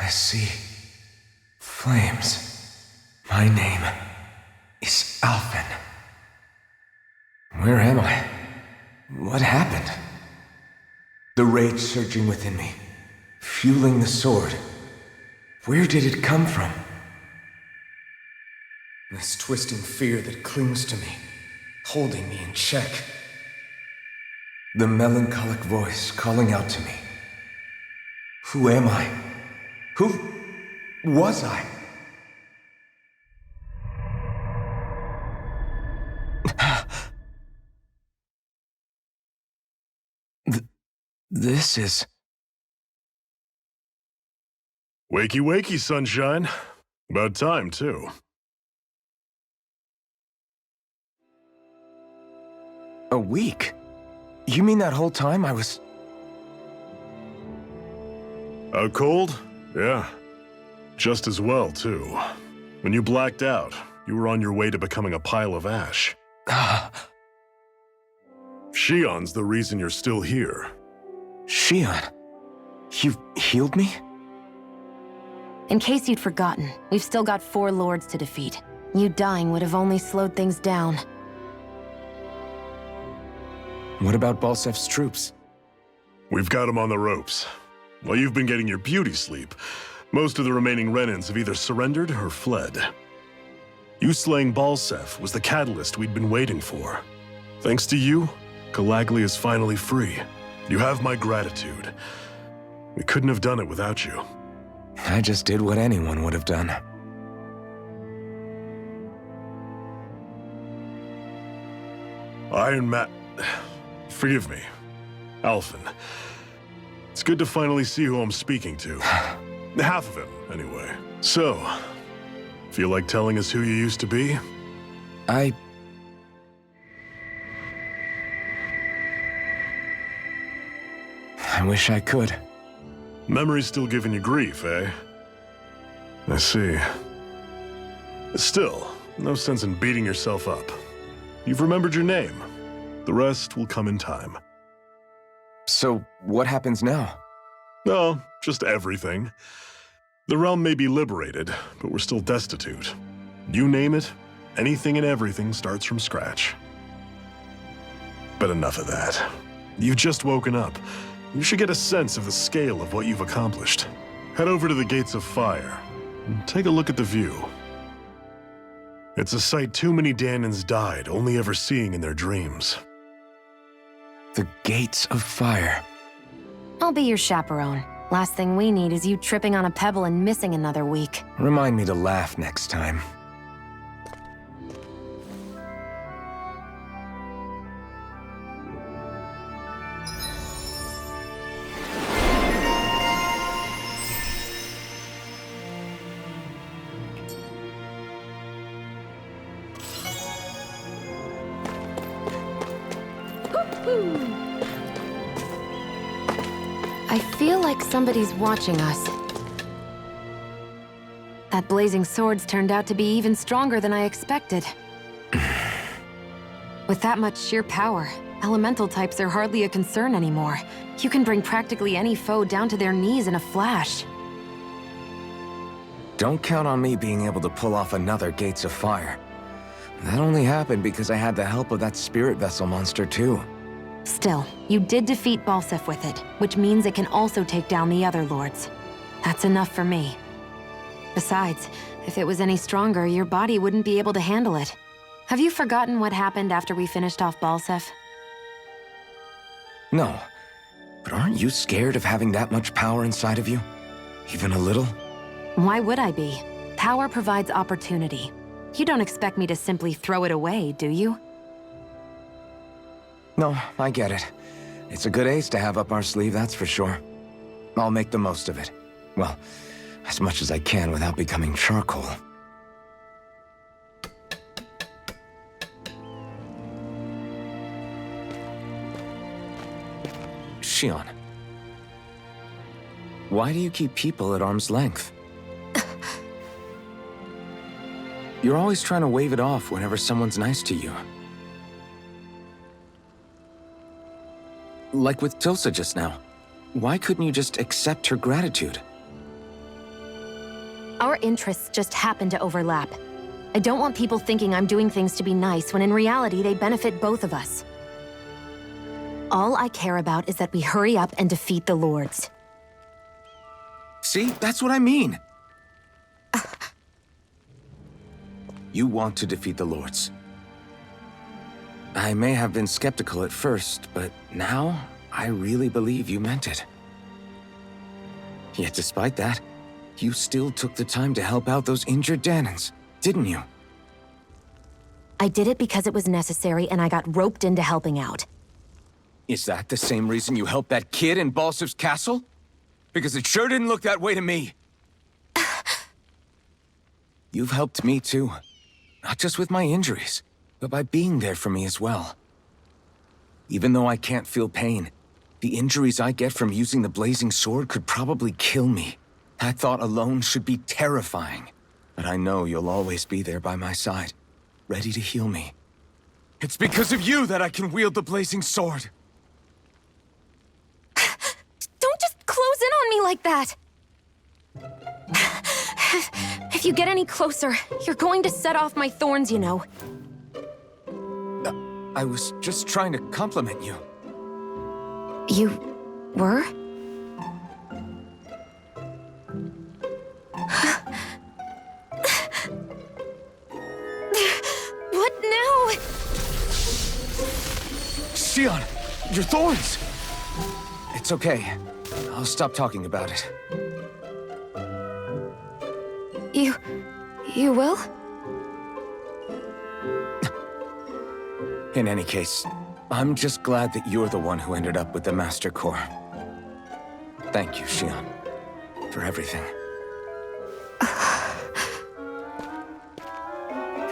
I see flames. My name is Alphen. Where am I? What happened? The rage surging within me, fueling the sword. Where did it come from? This twisting fear that clings to me, holding me in check. The melancholic voice calling out to me. Who am I? Who was I? This is... Wakey, wakey, sunshine. About time, too. A week? You mean that whole time I was... Out cold? Yeah. Just as well, too. When you blacked out, you were on your way to becoming a pile of ash. Shion's the reason you're still here. Shion? You healed me? In case you'd forgotten, we've still got 4 lords to defeat. You dying would have only slowed things down. What about Balsef's troops? We've got them on the ropes. While you've been getting your beauty sleep, most of the remaining Renans have either surrendered or fled. You slaying Balsef was the catalyst we'd been waiting for. Thanks to you, Calaglia is finally free. You have my gratitude. We couldn't have done it without you. I just did what anyone would have done. Iron Man... Forgive me. Alphen. It's good to finally see who I'm speaking to. Half of him, anyway. So, feel like telling us who you used to be? I wish I could. Memory's still giving you grief, eh? I see. Still, no sense in beating yourself up. You've remembered your name. The rest will come in time. So, what happens now? No, just everything. The realm may be liberated, but we're still destitute. You name it, anything and everything starts from scratch. But enough of that. You've just woken up. You should get a sense of the scale of what you've accomplished. Head over to the Gates of Fire and take a look at the view. It's a sight too many Danans died only ever seeing in their dreams. The Gates of Fire. I'll be your chaperone. Last thing we need is you tripping on a pebble and missing another week. Remind me to laugh next time. I feel like somebody's watching us. That blazing sword's turned out to be even stronger than I expected. With that much sheer power, elemental types are hardly a concern anymore. You can bring practically any foe down to their knees in a flash. Don't count on me being able to pull off another Gates of Fire. That only happened because I had the help of that spirit vessel monster too. Still, you did defeat Balsef with it, which means it can also take down the other lords. That's enough for me. Besides, if it was any stronger, your body wouldn't be able to handle it. Have you forgotten what happened after we finished off Balsef? No, but aren't you scared of having that much power inside of you? Even a little? Why would I be? Power provides opportunity. You don't expect me to simply throw it away, do you? No, I get it. It's a good ace to have up our sleeve, that's for sure. I'll make the most of it. Well, as much as I can without becoming charcoal. Shion, why do you keep people at arm's length? You're always trying to wave it off whenever someone's nice to you. Like with Tilsa just now. Why couldn't you just accept her gratitude? our interests just happen to overlap. I don't want people thinking I'm doing things to be nice when in reality they benefit both of us. All I care about is that we hurry up and defeat the Lords. See? That's what I mean! You want to defeat the Lords. I may have been skeptical at first, but now I really believe you meant it. Yet despite that, you still took the time to help out those injured Danans, didn't you? I did it because it was necessary and I got roped into helping out. Is that the same reason you helped that kid in Balsev's castle? Because it sure didn't look that way to me. You've helped me too. Not just with my injuries, but by being there for me as well. Even though I can't feel pain, the injuries I get from using the blazing sword could probably kill me. That thought alone should be terrifying. But I know you'll always be there by my side, ready to heal me. It's because of you that I can wield the blazing sword. Don't just close in on me like that! If you get any closer, you're going to set off my thorns, you know. I was just trying to compliment you. You were? What now? Xion, your thorns! It's okay. I'll stop talking about it. You will? In any case, I'm just glad that you're the one who ended up with the Master Core. Thank you, Xion, for everything.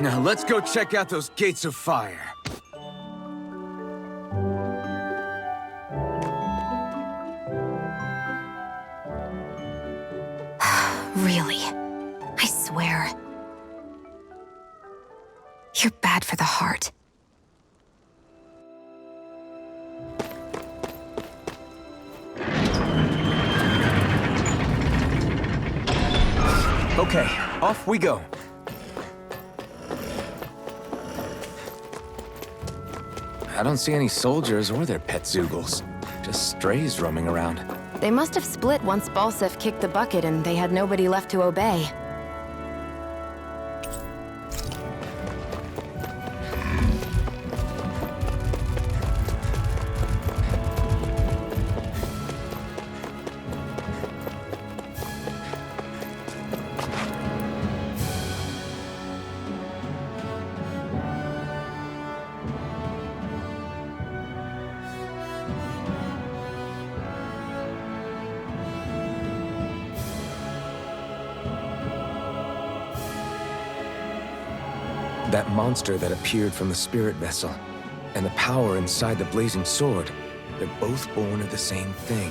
Now let's go check out those gates of fire. Really? I swear. You're bad for the heart. Okay, off we go. I don't see any soldiers or their pet Zeugles. Just strays roaming around. They must have split once Balsef kicked the bucket and they had nobody left to obey. That monster that appeared from the spirit vessel, and the power inside the blazing sword, they're both born of the same thing.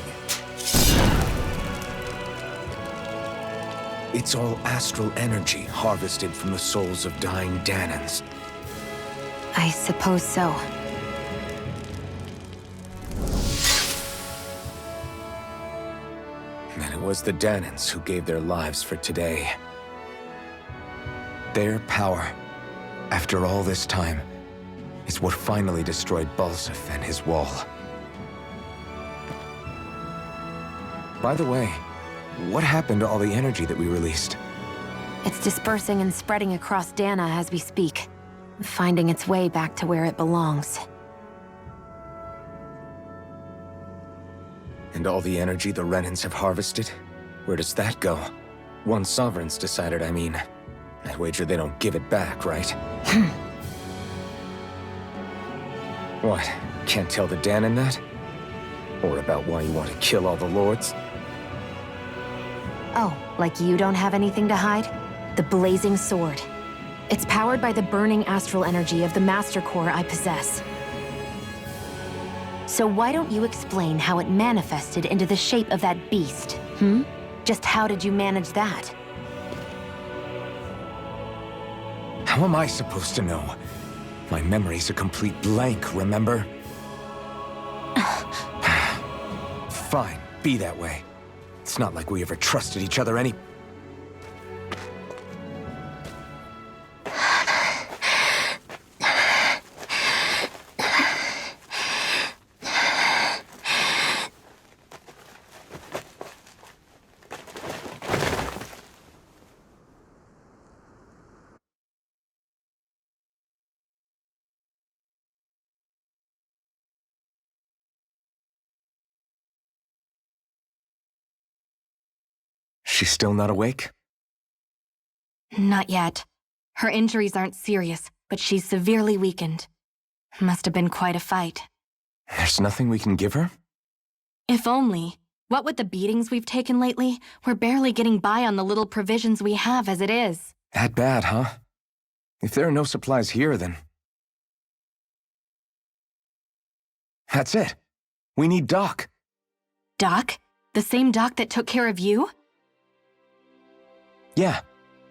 It's all astral energy harvested from the souls of dying Danans. I suppose so. And it was the Danans who gave their lives for today. Their power, after all this time, is what finally destroyed Balsef and his wall. By the way, what happened to all the energy that we released? It's dispersing and spreading across Dana as we speak, finding its way back to where it belongs. And all the energy the Renans have harvested? Where does that go? One sovereign's decided, I mean. I wager they don't give it back, right? What? Can't tell the Danan that? Or about why you want to kill all the lords? Oh, like you don't have anything to hide? The blazing sword. It's powered by the burning astral energy of the Master Core I possess. So why don't you explain how it manifested into the shape of that beast, Just how did you manage that? How am I supposed to know? My memory's a complete blank, remember? Fine, be that way. It's not like we ever trusted each other any... She's still not awake? Not yet. Her injuries aren't serious, but she's severely weakened. Must have been quite a fight. There's nothing we can give her? If only. What with the beatings we've taken lately, we're barely getting by on the little provisions we have as it is. That bad, huh? If there are no supplies here, then... That's it. We need Doc. Doc? The same Doc that took care of you? Yeah.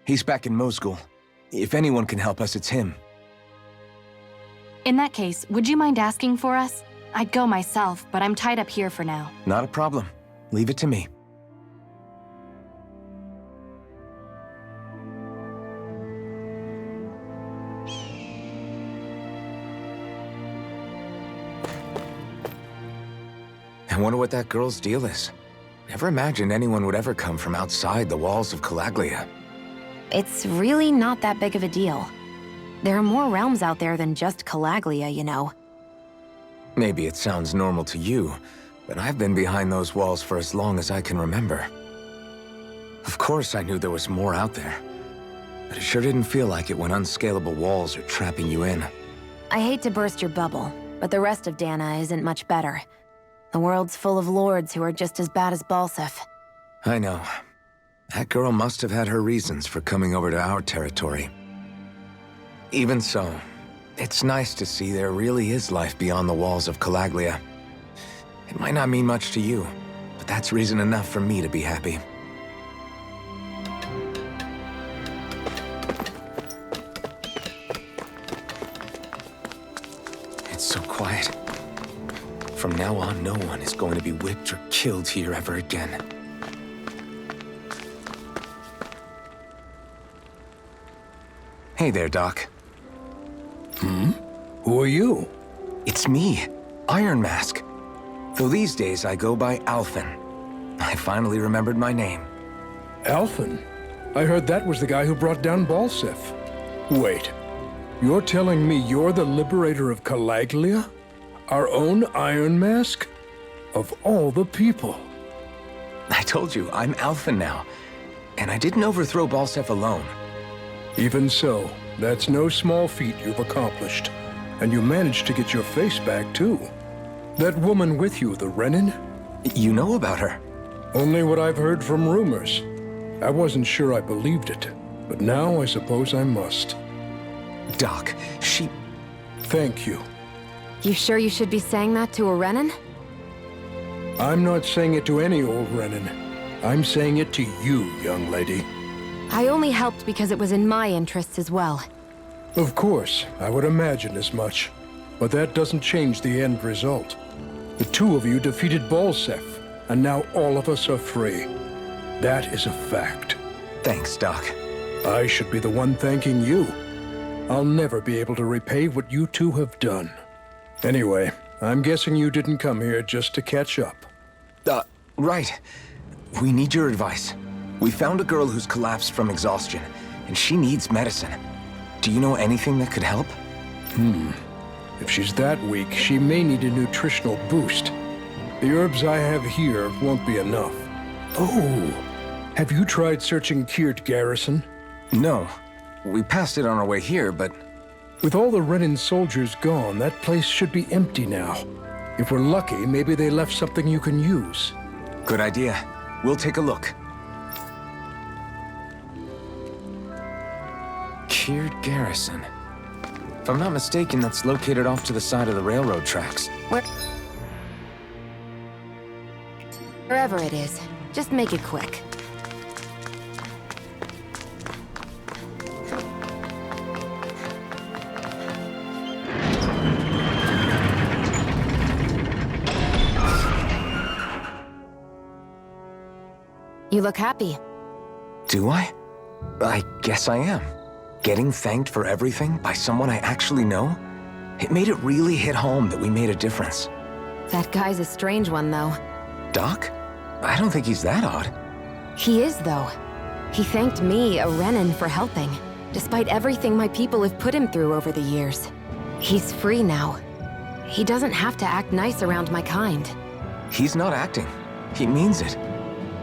He's back in Mosgul. If anyone can help us, it's him. In that case, would you mind asking for us? I'd go myself, but I'm tied up here for now. Not a problem. Leave it to me. I wonder what that girl's deal is. Never imagined anyone would ever come from outside the walls of Calaglia. It's really not that big of a deal. There are more realms out there than just Calaglia, you know. Maybe it sounds normal to you, but I've been behind those walls for as long as I can remember. Of course I knew there was more out there, but it sure didn't feel like it when unscalable walls are trapping you in. I hate to burst your bubble, but the rest of Dana isn't much better. The world's full of lords who are just as bad as Balsef. I know. That girl must have had her reasons for coming over to our territory. Even so, it's nice to see there really is life beyond the walls of Calaglia. It might not mean much to you, but that's reason enough for me to be happy. It's so quiet. From now on, no one is going to be whipped or killed here ever again. Hey there, Doc. Who are you? It's me, Iron Mask. Though these days I go by Alphen. I finally remembered my name. Alphen? I heard that was the guy who brought down Balsef. Wait, you're telling me you're the liberator of Calaglia? Our own Iron Mask? Of all the people. I told you, I'm Alphen now. And I didn't overthrow Balsef alone. Even so, that's no small feat you've accomplished. And you managed to get your face back, too. That woman with you, the Renin? You know about her? Only what I've heard from rumors. I wasn't sure I believed it, but now I suppose I must. Doc, she... Thank you. You sure you should be saying that to a Renin? I'm not saying it to any old Renin. I'm saying it to you, young lady. I only helped because it was in my interests as well. Of course, I would imagine as much. But that doesn't change the end result. The two of you defeated Balsef, and now all of us are free. That is a fact. Thanks, Doc. I should be the one thanking you. I'll never be able to repay what you two have done. Anyway, I'm guessing you didn't come here just to catch up. Right. We need your advice. We found a girl who's collapsed from exhaustion, and she needs medicine. Do you know anything that could help? If she's that weak, she may need a nutritional boost. The herbs I have here won't be enough. Oh, have you tried searching Kirt Garrison? No. We passed it on our way here, but... With all the Renin soldiers gone, that place should be empty now. If we're lucky, maybe they left something you can use. Good idea. We'll take a look. Kirt Garrison. If I'm not mistaken, that's located off to the side of the railroad tracks. Wherever it is, just make it quick. You look happy. Do I? I guess I am. Getting thanked for everything by someone I actually know? It made it really hit home that we made a difference. That guy's a strange one, though. Doc? I don't think he's that odd. He is, though. He thanked me, a Renin, for helping, despite everything my people have put him through over the years. He's free now. He doesn't have to act nice around my kind. He's not acting. He means it.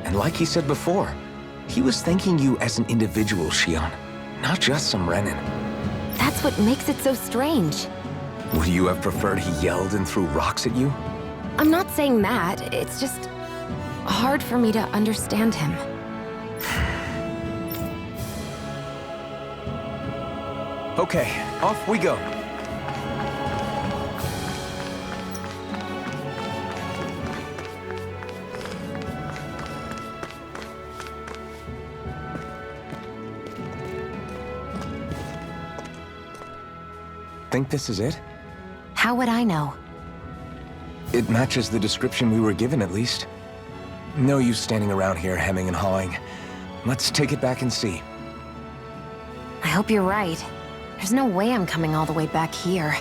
And like he said before, He was thanking you as an individual, Shion, not just some Renin. That's what makes it so strange. Would you have preferred he yelled and threw rocks at you? I'm not saying that. It's just hard for me to understand him. Okay, off we go. Think this is it? How would I know? It matches the description we were given, at least. No use standing around here hemming and hawing. Let's take it back and see. I hope you're right. There's no way I'm coming all the way back here.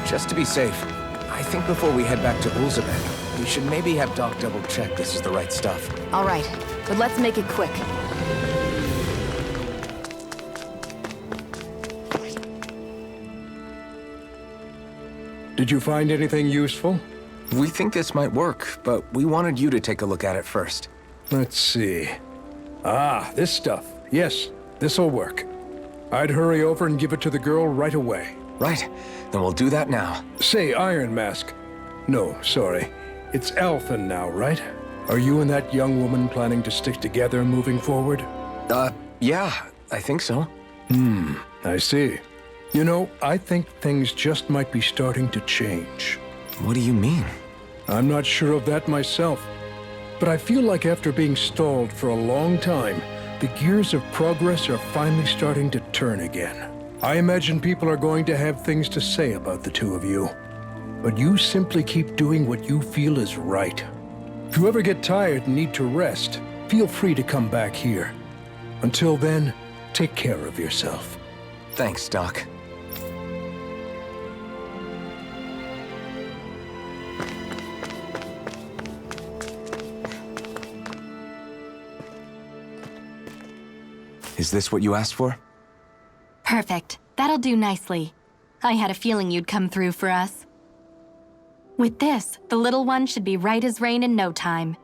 Just to be safe, I think before we head back to Ulzabek, we should maybe have Doc double-check this is the right stuff. All right, but let's make it quick. Did you find anything useful? We think this might work, but we wanted you to take a look at it first. Let's see. Ah, this stuff. Yes, this'll work. I'd hurry over and give it to the girl right away. Right, then we'll do that now. Say, Iron Mask. No, sorry. It's Alphen now, right? Are you and that young woman planning to stick together moving forward? Yeah, I think so. I see. You know, I think things just might be starting to change. What do you mean? I'm not sure of that myself, but I feel like after being stalled for a long time, the gears of progress are finally starting to turn again. I imagine people are going to have things to say about the two of you, but you simply keep doing what you feel is right. If you ever get tired and need to rest, feel free to come back here. Until then, take care of yourself. Thanks, Doc. Is this what you asked for? Perfect. That'll do nicely. I had a feeling you'd come through for us. With this, the little one should be right as rain in no time.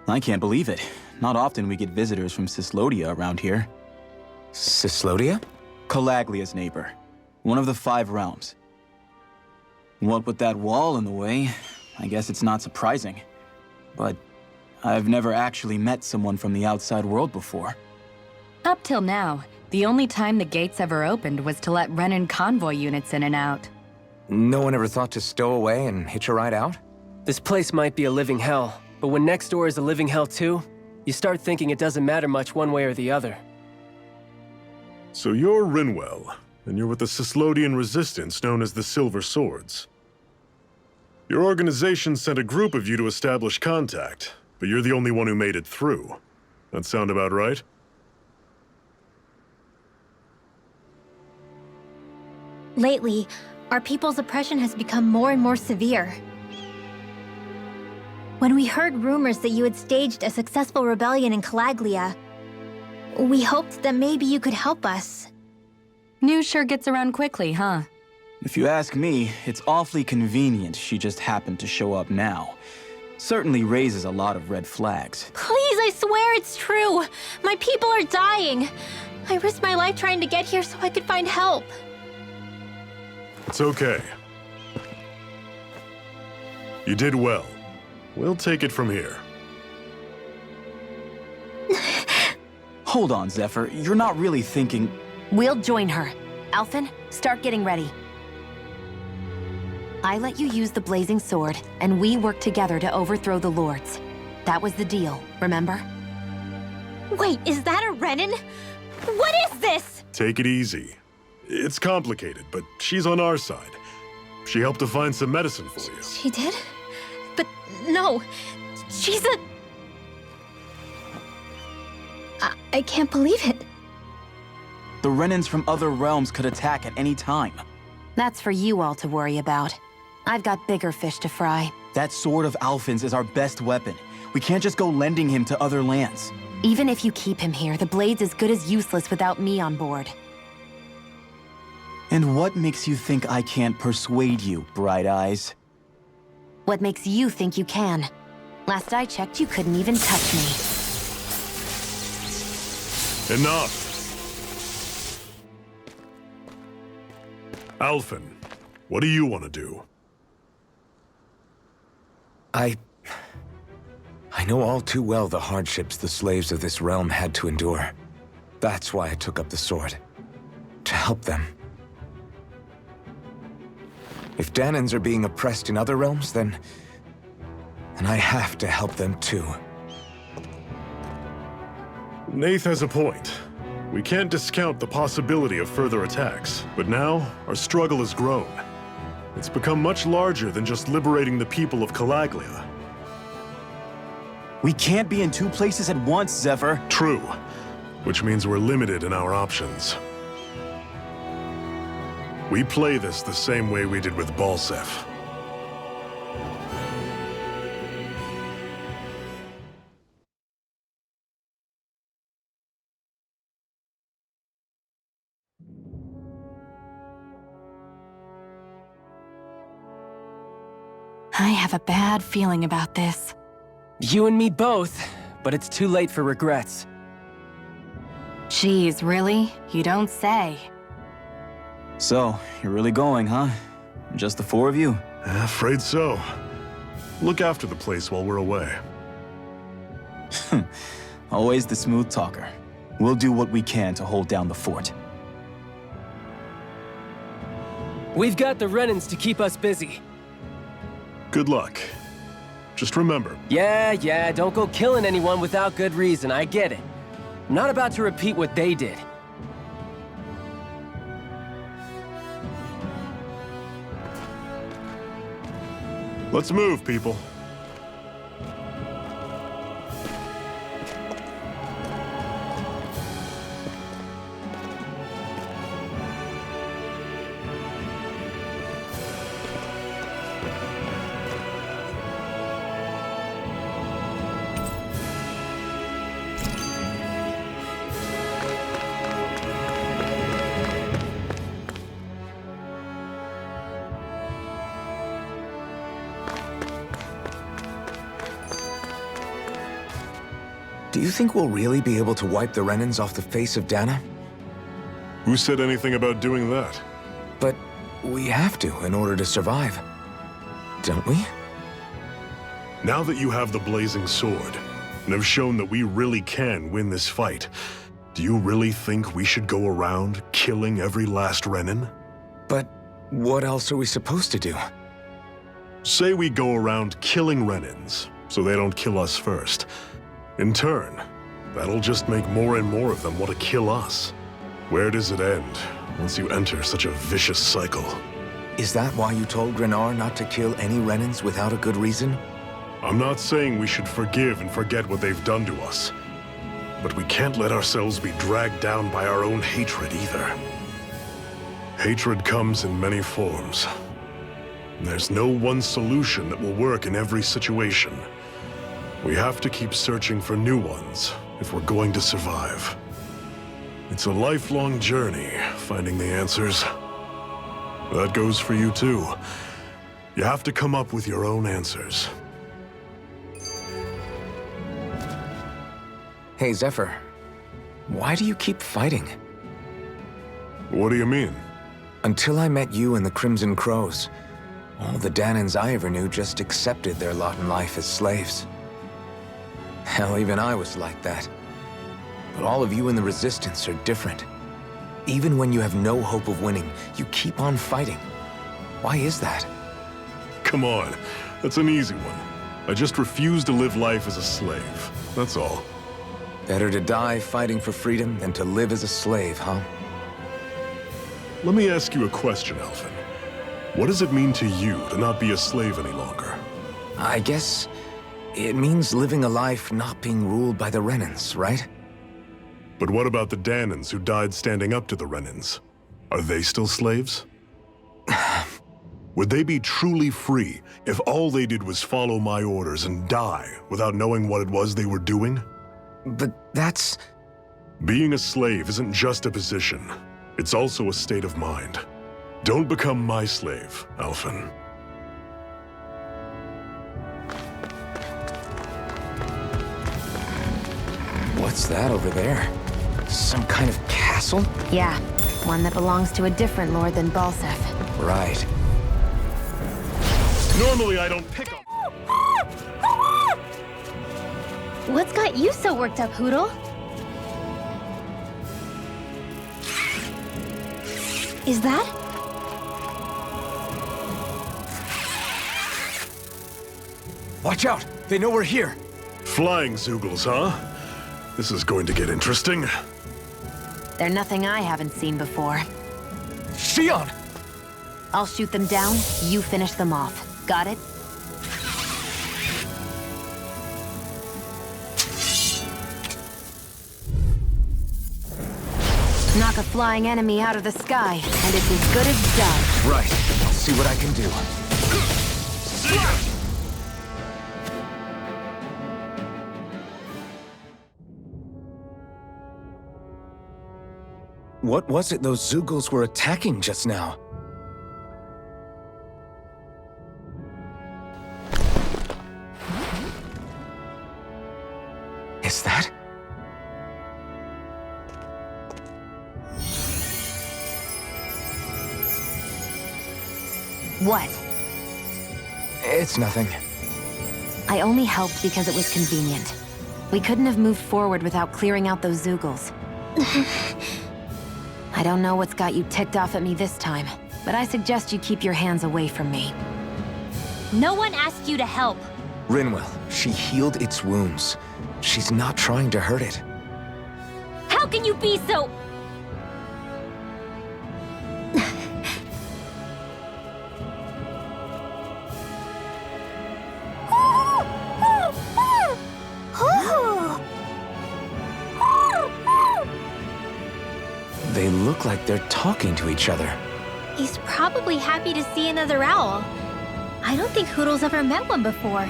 I can't believe it. Not often we get visitors from Cislodia around here. Cislodia? Calaglia's neighbor. One of the 5 realms. What with that wall in the way, I guess it's not surprising. But I've never actually met someone from the outside world before. Up till now, the only time the gates ever opened was to let Renin convoy units in and out. No one ever thought to stow away and hitch a ride out? This place might be a living hell, but when next door is a living hell too, you start thinking it doesn't matter much one way or the other. So you're Rinwell, and you're with the Cislodian resistance known as the Silver Swords. Your organization sent a group of you to establish contact, but you're the only one who made it through. That sound about right? Lately, our people's oppression has become more and more severe. When we heard rumors that you had staged a successful rebellion in Calaglia, we hoped that maybe you could help us. News sure gets around quickly, huh? If you ask me, it's awfully convenient she just happened to show up now. Certainly raises a lot of red flags. Please, I swear it's true! My people are dying! I risked my life trying to get here so I could find help. It's okay. You did well. We'll take it from here. Hold on, Zephyr. You're not really thinking... We'll join her. Alphen, start getting ready. I let you use the blazing sword, and we worked together to overthrow the lords. That was the deal, remember? Wait, is that a Renin? What is this? Take it easy. It's complicated, but she's on our side. She helped to find some medicine for you. She did? But no, she's a... I can't believe it. The Renins from other realms could attack at any time. That's for you all to worry about. I've got bigger fish to fry. That sword of Alphen's is our best weapon. We can't just go lending him to other lands. Even if you keep him here, the blade's as good as useless without me on board. And what makes you think I can't persuade you, Bright Eyes? What makes you think you can? Last I checked, you couldn't even touch me. Enough! Alphen, what do you want to do? I know all too well the hardships the slaves of this realm had to endure. That's why I took up the sword. To help them. If Danans are being oppressed in other realms, then I have to help them too. Nath has a point. We can't discount the possibility of further attacks, but now our struggle has grown. It's become much larger than just liberating the people of Calaglia. We can't be in two places at once, Zephyr. True, which means we're limited in our options. We play this the same way we did with Balseph. I have a bad feeling about this. You and me both, but it's too late for regrets. Geez, really? You don't say. So, you're really going, huh? Just the four of you? Afraid so. Look after the place while we're away. Always the smooth talker. We'll do what we can to hold down the fort. We've got the Renans to keep us busy. Good luck. Just remember. Yeah, don't go killing anyone without good reason, I get it. I'm not about to repeat what they did. Let's move, people. Do you think we'll really be able to wipe the Renans off the face of Dana? Who said anything about doing that? But we have to in order to survive. Don't we? Now that you have the blazing sword, and have shown that we really can win this fight, do you really think we should go around killing every last Renan? But what else are we supposed to do? Say we go around killing Renans, so they don't kill us first. In turn, that'll just make more and more of them want to kill us. Where does it end once you enter such a vicious cycle? Is that why you told Grenar not to kill any Renans without a good reason? I'm not saying we should forgive and forget what they've done to us, but we can't let ourselves be dragged down by our own hatred either. Hatred comes in many forms. There's no one solution that will work in every situation. We have to keep searching for new ones if we're going to survive. It's a lifelong journey, finding the answers. That goes for you too. You have to come up with your own answers. Hey, Zephyr. Why do you keep fighting? What do you mean? Until I met you and the Crimson Crows, all the Danans I ever knew just accepted their lot in life as slaves. Hell, even I was like that. But all of you in the Resistance are different. Even when you have no hope of winning, you keep on fighting. Why is that? Come on, that's an easy one. I just refuse to live life as a slave, that's all. Better to die fighting for freedom than to live as a slave, huh? Let me ask you a question, Alphen. What does it mean to you to not be a slave any longer? I guess it means living a life not being ruled by the Renans, right? But what about the Danans who died standing up to the Renans? Are they still slaves? Would they be truly free if all they did was follow my orders and die without knowing what it was they were doing? But that's... Being a slave isn't just a position. It's also a state of mind. Don't become my slave, Alphen. What's that over there? Some kind of castle? Yeah, one that belongs to a different lord than Balsef. Right. Normally I don't pick up. What's got you so worked up, Hootle? Is that? Watch out! They know we're here! Flying Zoogles, huh? This is going to get interesting. They're nothing I haven't seen before. Shion! I'll shoot them down, you finish them off. Got it? Knock a flying enemy out of the sky, and it's as good as done. Right. I'll see what I can do. What was it those Zoogles were attacking just now? Is that? What? It's nothing. I only helped because it was convenient. We couldn't have moved forward without clearing out those Zoogles. I don't know what's got you ticked off at me this time, but I suggest you keep your hands away from me. No one asked you to help. Rинvelll, she healed its wounds. She's not trying to hurt it. How can you be so... They look like they're talking to each other. He's probably happy to see another owl. I don't think Hootle's ever met one before.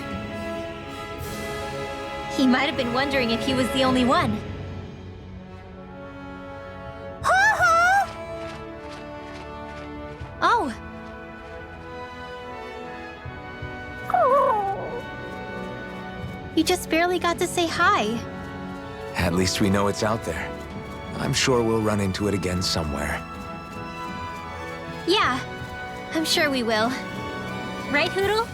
He might have been wondering if he was the only one. Oh. You just barely got to say hi. At least we know it's out there. I'm sure we'll run into it again somewhere. Yeah, I'm sure we will. Right, Hootle?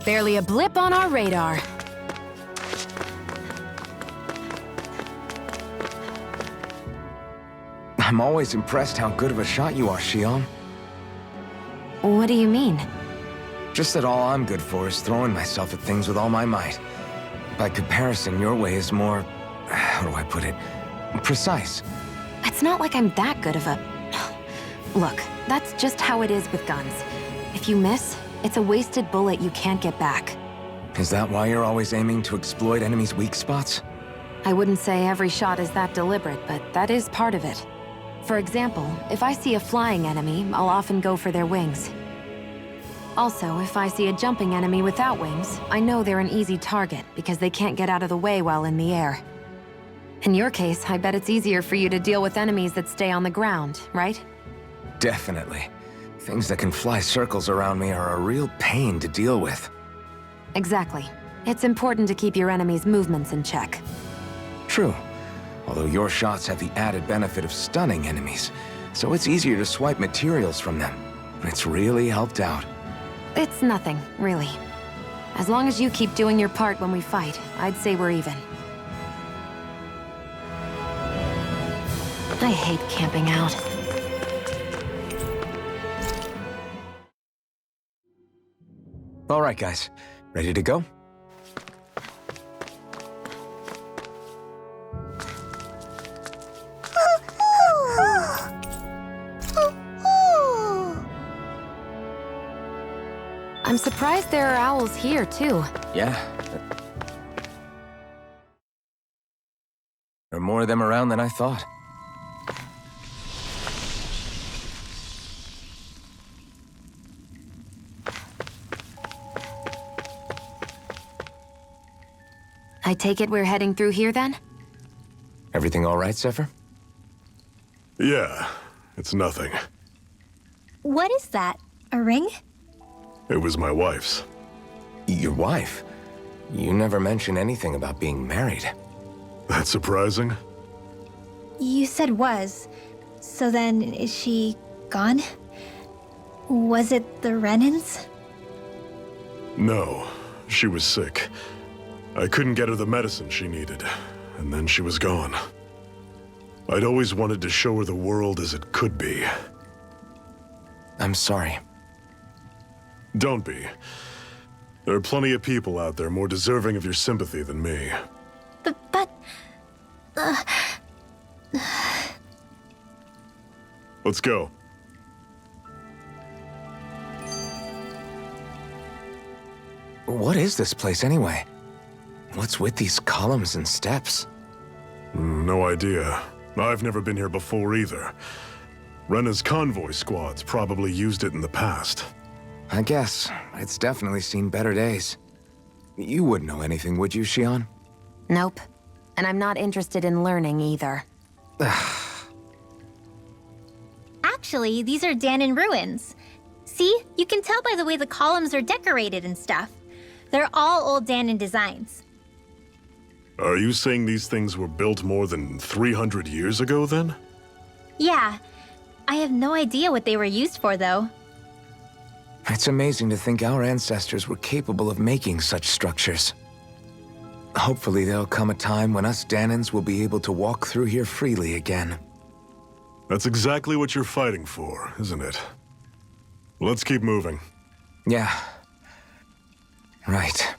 Barely a blip on our radar. I'm always impressed how good of a shot you are, Shion. What do you mean? Just that all I'm good for is throwing myself at things with all my might. By comparison, your way is more... how do I put it? Precise. It's not like I'm that good of a... Look, that's just how it is with guns. If you miss, it's a wasted bullet you can't get back. Is that why you're always aiming to exploit enemies' weak spots? I wouldn't say every shot is that deliberate, but that is part of it. For example, if I see a flying enemy, I'll often go for their wings. Also, if I see a jumping enemy without wings, I know they're an easy target because they can't get out of the way while in the air. In your case, I bet it's easier for you to deal with enemies that stay on the ground, right? Definitely. Things that can fly circles around me are a real pain to deal with. Exactly. It's important to keep your enemies' movements in check. True. Although your shots have the added benefit of stunning enemies, so it's easier to swipe materials from them. It's really helped out. It's nothing, really. As long as you keep doing your part when we fight, I'd say we're even. I hate camping out. All right, guys. Ready to go? I'm surprised there are owls here, too. Yeah. There are more of them around than I thought. I take it we're heading through here, then? Everything all right, Zephyr? Yeah, it's nothing. What is that? A ring? It was my wife's. Your wife? You never mentioned anything about being married. That's surprising? You said was. So then, is she gone? Was it the Renans? No, she was sick. I couldn't get her the medicine she needed, and then she was gone. I'd always wanted to show her the world as it could be. I'm sorry. Don't be. There are plenty of people out there more deserving of your sympathy than me. But... Let's go. What is this place anyway? What's with these columns and steps? No idea. I've never been here before either. Rena's convoy squads probably used it in the past. I guess. It's definitely seen better days. You wouldn't know anything, would you, Xion? Nope. And I'm not interested in learning either. Actually, these are Danon ruins. See? You can tell by the way the columns are decorated and stuff. They're all old Danon designs. Are you saying these things were built more than 300 years ago, then? Yeah. I have no idea what they were used for, though. It's amazing to think our ancestors were capable of making such structures. Hopefully there'll come a time when us Danons will be able to walk through here freely again. That's exactly what you're fighting for, isn't it? Let's keep moving. Yeah. Right.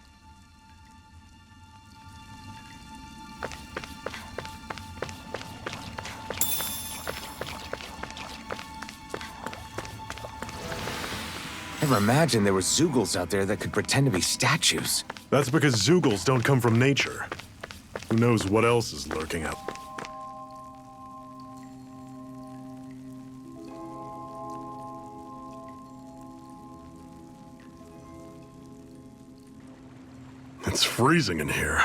Never imagined there were Zeugles out there that could pretend to be statues. That's because Zeugles don't come from nature. Who knows what else is lurking out? It's freezing in here.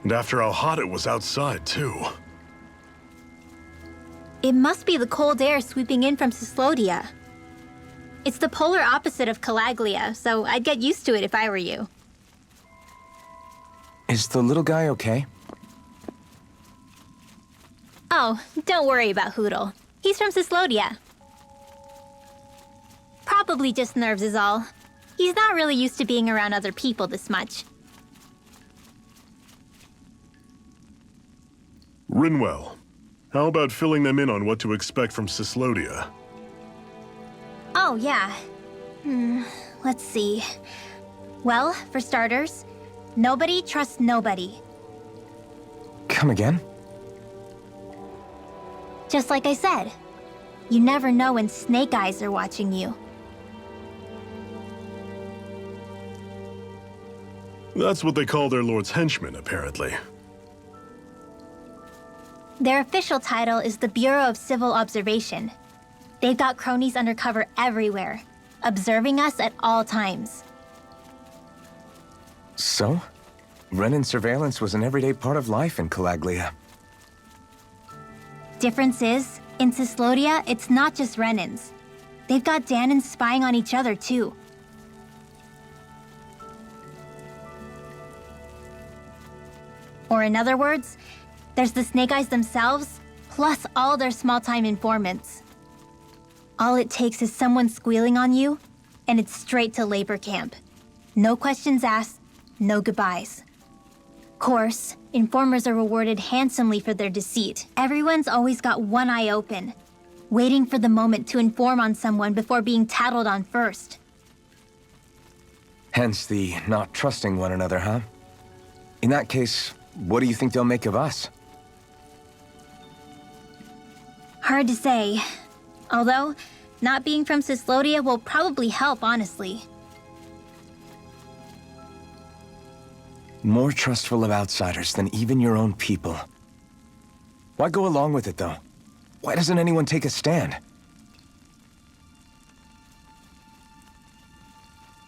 And after how hot it was outside, too. It must be the cold air sweeping in from Cyslodia. It's the polar opposite of Calaglia, so I'd get used to it if I were you. Is the little guy okay? Oh, don't worry about Hootle. He's from Cyslodia. Probably just nerves is all. He's not really used to being around other people this much. Rинvell, how about filling them in on what to expect from Cyslodia? Oh, yeah. Let's see. Well, for starters, nobody trusts nobody. Come again? Just like I said, you never know when snake eyes are watching you. That's what they call their lord's henchmen, apparently. Their official title is the Bureau of Civil Observation. They've got cronies undercover everywhere, observing us at all times. So? Renan surveillance was an everyday part of life in Calaglia. Difference is, in Cyslodia, it's not just Renans. They've got Danons spying on each other, too. Or in other words, there's the Snake Eyes themselves, plus all their small-time informants. All it takes is someone squealing on you, and it's straight to labor camp. No questions asked, no goodbyes. Course, informers are rewarded handsomely for their deceit. Everyone's always got one eye open, waiting for the moment to inform on someone before being tattled on first. Hence the not trusting one another, huh? In that case, what do you think they'll make of us? Hard to say. Although, not being from Cyslodia will probably help, honestly. More trustful of outsiders than even your own people. Why go along with it, though? Why doesn't anyone take a stand?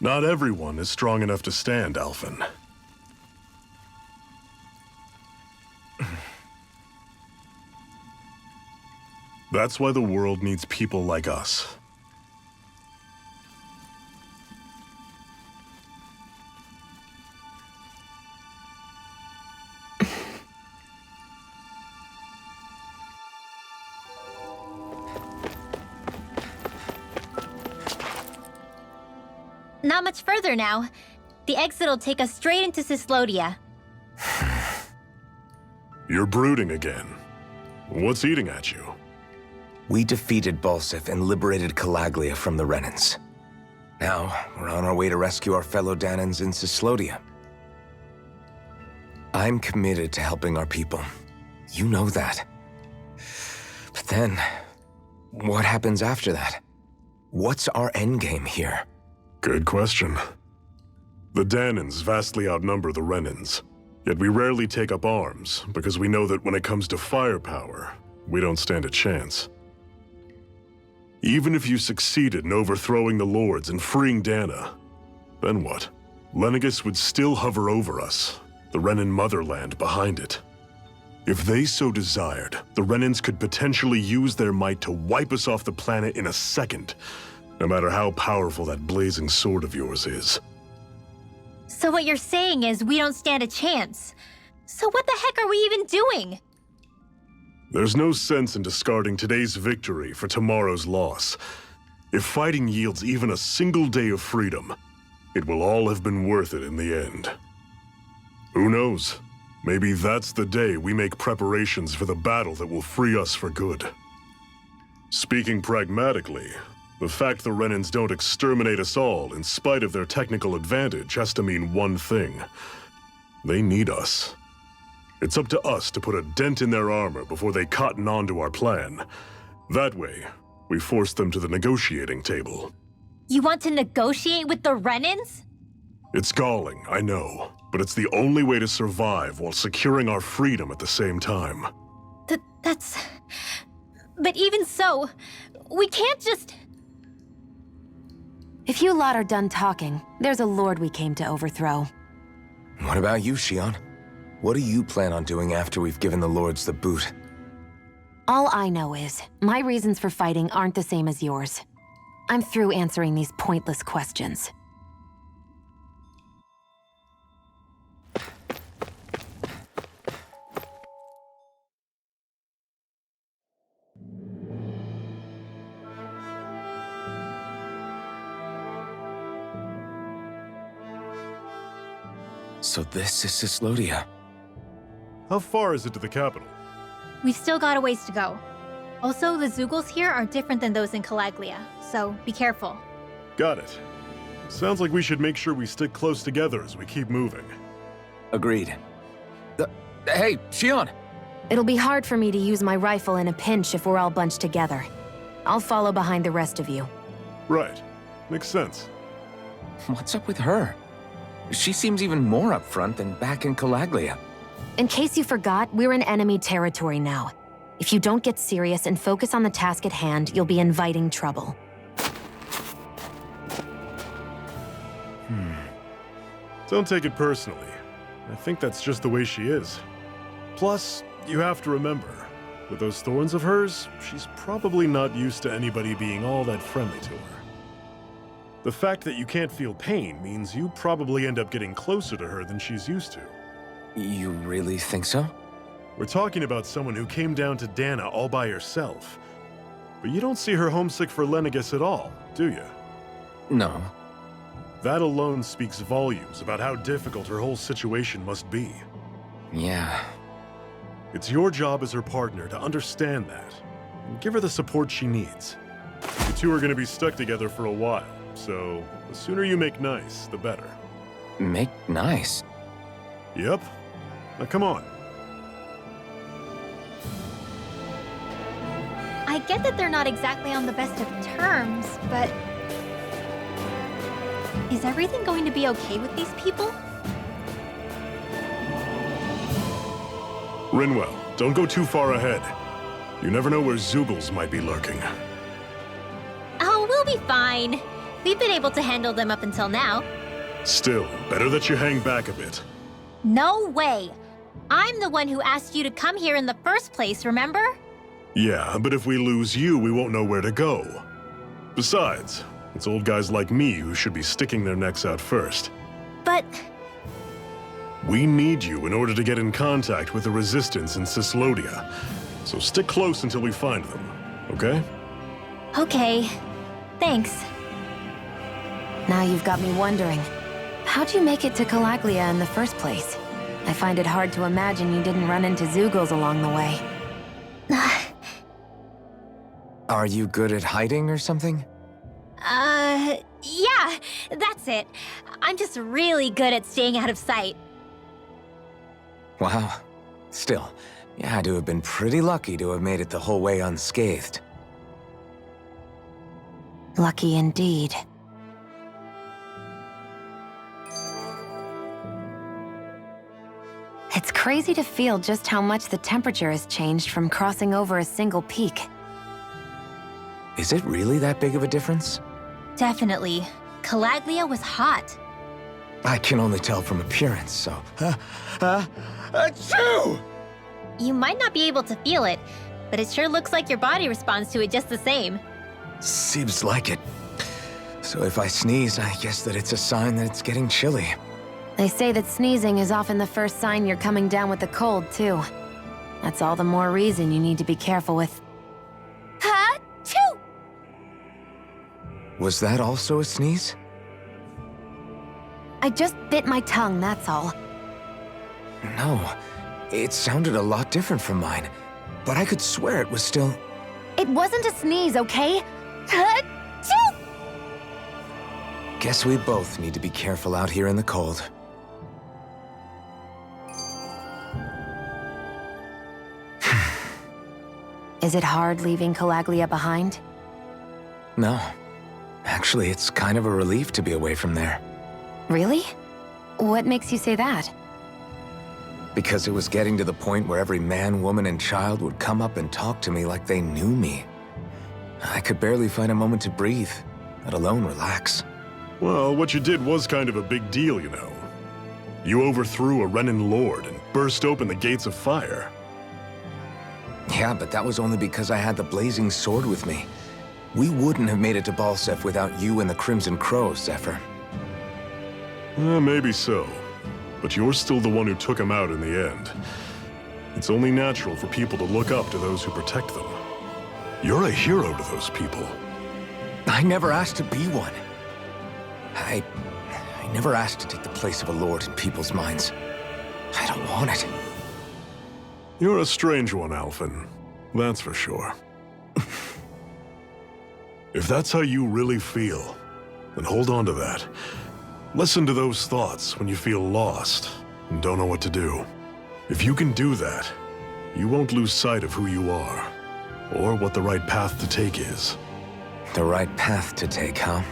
Not everyone is strong enough to stand, Alphen. That's why the world needs people like us. Not much further now. The exit'll take us straight into Cyslodia. You're brooding again. What's eating at you? We defeated Balsif and liberated Calaglia from the Renans. Now, we're on our way to rescue our fellow Danans in Cyslodia. I'm committed to helping our people. You know that. But then, what happens after that? What's our endgame here? Good question. The Danans vastly outnumber the Renans, yet we rarely take up arms because we know that when it comes to firepower, we don't stand a chance. Even if you succeeded in overthrowing the Lords and freeing Dana, then what? Lenegis would still hover over us, the Renan motherland behind it. If they so desired, the Renans could potentially use their might to wipe us off the planet in a second, no matter how powerful that blazing sword of yours is. So what you're saying is we don't stand a chance. So what the heck are we even doing? There's no sense in discarding today's victory for tomorrow's loss. If fighting yields even a single day of freedom, it will all have been worth it in the end. Who knows? Maybe that's the day we make preparations for the battle that will free us for good. Speaking pragmatically, the fact the Renans don't exterminate us all in spite of their technical advantage has to mean one thing. They need us. It's up to us to put a dent in their armor before they cotton on to our plan. That way, we force them to the negotiating table. You want to negotiate with the Renans? It's galling, I know, but it's the only way to survive while securing our freedom at the same time. That's... But even so, we can't just... If you lot are done talking, there's a lord we came to overthrow. What about you, Shion? What do you plan on doing after we've given the Lords the boot? All I know is, my reasons for fighting aren't the same as yours. I'm through answering these pointless questions. So this is Cyslodia. How far is it to the capital? We've still got a ways to go. Also, the Zeugles here are different than those in Calaglia, so be careful. Got it. Sounds like we should make sure we stick close together as we keep moving. Agreed. Hey, Shion! It'll be hard for me to use my rifle in a pinch if we're all bunched together. I'll follow behind the rest of you. Right. Makes sense. What's up with her? She seems even more upfront than back in Calaglia. In case you forgot, we're in enemy territory now. If you don't get serious and focus on the task at hand, you'll be inviting trouble. Don't take it personally. I think that's just the way she is. Plus, you have to remember, with those thorns of hers, she's probably not used to anybody being all that friendly to her. The fact that you can't feel pain means you probably end up getting closer to her than she's used to. You really think so? We're talking about someone who came down to Dana all by herself. But you don't see her homesick for Lenegis at all, do you? No. That alone speaks volumes about how difficult her whole situation must be. Yeah. It's your job as her partner to understand that, and give her the support she needs. You two are going to be stuck together for a while, so the sooner you make nice, the better. Make nice? Yep. Now come on. I get that they're not exactly on the best of terms, but... Is everything going to be okay with these people? Rинvell, don't go too far ahead. You never know where Zeugles might be lurking. Oh, we'll be fine. We've been able to handle them up until now. Still, better that you hang back a bit. No way! I'm the one who asked you to come here in the first place, remember? Yeah, but if we lose you, we won't know where to go. Besides, it's old guys like me who should be sticking their necks out first. But... We need you in order to get in contact with the Resistance in Cyslodia. So stick close until we find them, okay? Okay. Thanks. Now you've got me wondering. How'd you make it to Calaglia in the first place? I find it hard to imagine you didn't run into Zeugles along the way. Are you good at hiding or something? Yeah, that's it. I'm just really good at staying out of sight. Wow. Still, you had to have been pretty lucky to have made it the whole way unscathed. Lucky indeed. It's crazy to feel just how much the temperature has changed from crossing over a single peak. Is it really that big of a difference? Definitely. Calaglia was hot. I can only tell from appearance, so... Achoo! You might not be able to feel it, but it sure looks like your body responds to it just the same. Seems like it. So if I sneeze, I guess that it's a sign that it's getting chilly. They say that sneezing is often the first sign you're coming down with the cold, too. That's all the more reason you need to be careful with... Ha-choo! Was that also a sneeze? I just bit my tongue, that's all. No, it sounded a lot different from mine, but I could swear it was still... It wasn't a sneeze, okay? Ha-choo! Guess we both need to be careful out here in the cold. Is it hard leaving Calaglia behind? No. Actually, it's kind of a relief to be away from there. Really? What makes you say that? Because it was getting to the point where every man, woman, and child would come up and talk to me like they knew me. I could barely find a moment to breathe, let alone relax. Well, what you did was kind of a big deal, you know. You overthrew a Renin lord and burst open the gates of fire. Yeah, but that was only because I had the blazing sword with me. We wouldn't have made it to Balsef without you and the Crimson Crows, Zephyr. Maybe so. But you're still the one who took him out in the end. It's only natural for people to look up to those who protect them. You're a hero to those people. I never asked to be one. I never asked to take the place of a lord in people's minds. I don't want it. You're a strange one, Alphen. That's for sure. If that's how you really feel, then hold on to that. Listen to those thoughts when you feel lost and don't know what to do. If you can do that, you won't lose sight of who you are, or what the right path to take is. The right path to take, huh?